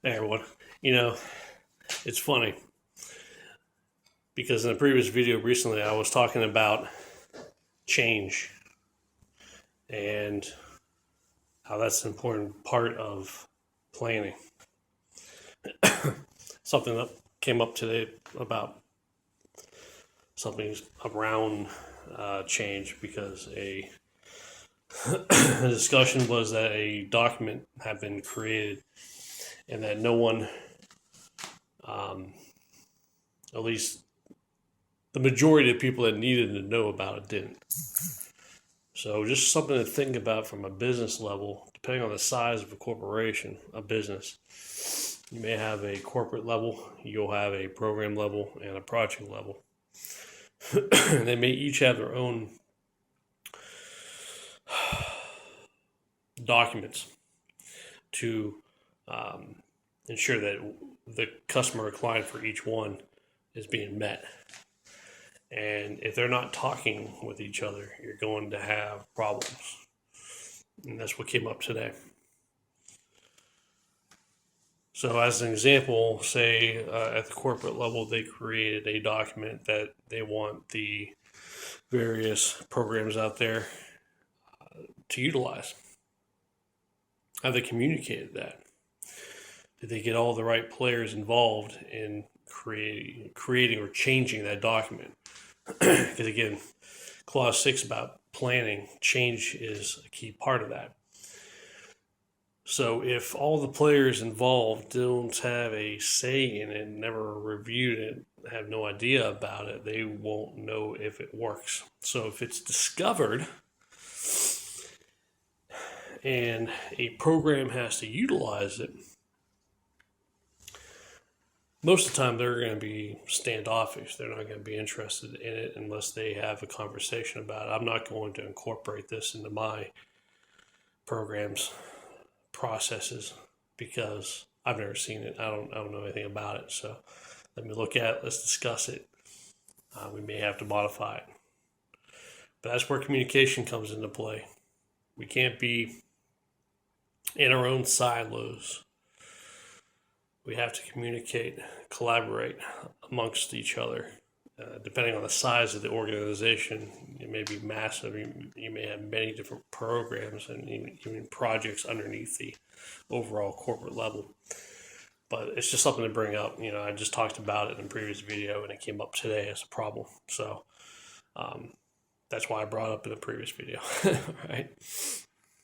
Hey everyone, you know, it's funny because in a previous video recently I was talking about change and how that's an important part of planning. Something that came up today about something around change because a discussion was that a document had been created and that no one, at least the majority of people that needed to know about it, didn't. So just something to think about from a business level, depending on the size of a corporation, a business. You may have a corporate level, you'll have a program level, and a project level. They may each have their own documents to ensure that the customer or client for each one is being met. And if they're not talking with each other, you're going to have problems. And that's what came up today. So, as an example, say at the corporate level, they created a document that they want the various programs out there to utilize. Have they communicated that? Did they get all the right players involved in creating or changing that document? Because again, clause 6 about planning, change is a key part of that. So if all the players involved don't have a say in it, never reviewed it, have no idea about it, they won't know if it works. So if it's discovered and a program has to utilize it, most of the time they're going to be standoffish. They're not going to be interested in it unless they have a conversation about it. I'm not going to incorporate this into my programs processes because I've never seen it. I don't know anything about it. So let me look at it. Let's discuss it. We may have to modify it. But that's where communication comes into play. We can't be in our own silos. We have to communicate, collaborate amongst each other. Depending on the size of the organization, it may be massive. You may have many different programs and even projects underneath the overall corporate level. But it's just something to bring up. I just talked about it in a previous video, and it came up today as a problem. So that's why I brought it up in the previous video. Right?